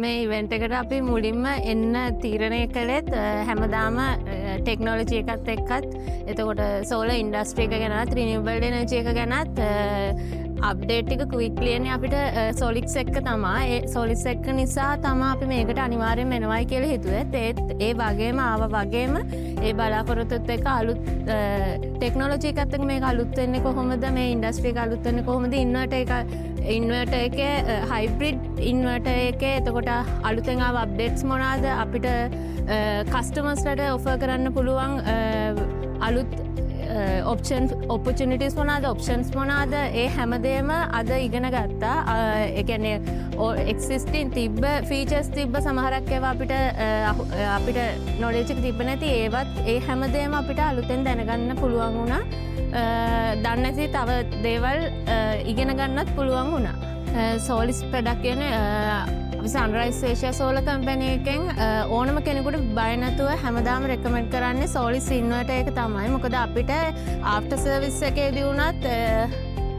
මේ ඉවෙන්ට් එකට අපි මුලින්ම එන්න තීරණය කළෙත් හැමදාම ටෙක්නෝලොජි එකත් එක්කත් එතකොට සෝලර් ඉන්ඩස්ට්‍රි එක ගැනත් රිනියුබල් එනර්ජි එක ගැනත් අප්ඩේට් ටික ක්වික්ලි එන්නේ අපිට සොලික්ස් එක්ක තමා. ඒ සොලික්ස් එක්ක නිසා තමා අපි මේකට අනිවාර්යෙන් එනවයි කියලා හිතුවේ. ඒ වගේම ආව වගේම ඒ බලාපොරොත්තුත් එක්ක අලුත් ටෙක්නෝලොජි එකත් එක්ක මේක අලුත් වෙන්නේ කොහොමද, මේ ඉන්ඩස්ට්‍රි එක අලුත් වෙන්නේ කොහොමද, ඉන්වර්ටර් එකේ හයිබ්‍රිඩ් ඉන්වර්ටර් එකේ එතකොට අලුතෙන් ආව අප්ඩේට්ස් මොනවාද, අපිට කස්ටමර්ස්ලට ඔෆර් කරන්න පුළුවන් අලුත් ඔපචනිටස් මොනාද, ඔප්ෂන්ස් මොනාද, ඒ හැමදේම අද ඉගෙන ගත්තා. ඒ කියන්නේ එක්සිස්ටින් තිබ්බ ෆීචර්ස් තිබ්බ සමහරක් ඒවා අපිට නොලෙජ් එක තිබ්බ නැති ඒවත් ඒ හැමදේම අපිට අලුතෙන් දැනගන්න පුළුවන් වුණා. දන්නේ නැති තව දේවල් ඉගෙන ගන්නත් පුළුවන් වුණා. සෝලිස් ප්‍රොඩක්ට් කියන්නේ අපි සන්රයිස් ඒෂියා සෝලර් කම්පැනි එකෙන් ඕනම කෙනෙකුට බය නැතුව හැමදාම රෙකමෙන්ඩ් කරන්නේ සෝලිස් ඉන්වර්ටර් එක තමයි. මොකද අපිට ආෆ්ටර් සර්විස් එකේදී වුණත්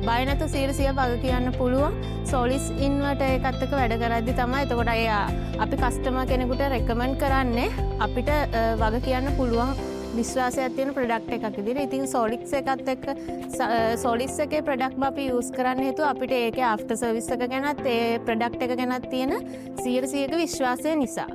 බය නැතුව 100% වග කියන්න පුළුවන් සෝලිස් ඉන්වර්ටර් එකත් එක්ක වැඩ කරද්දි තමයි. එතකොට අපි කස්ටමර් කෙනෙකුට රෙකමෙන්ඩ් කරන්නේ අපිට වග කියන්න පුළුවන් විශ්වාසයක් තියෙන ප්‍රොඩක්ට් එකක් විදිහට. ඉතින් සෝලික්ස් එකත් එක්ක සෝලිස් එකේ ප්‍රොඩක්ට් අපි යූස් කරන්න හේතුව අපිට ඒකේ ආෆ්ටර් සර්විස් එක ගැනත් ඒ ප්‍රොඩක්ට් එක ගැනත් තියෙන 100% විශ්වාසය නිසා.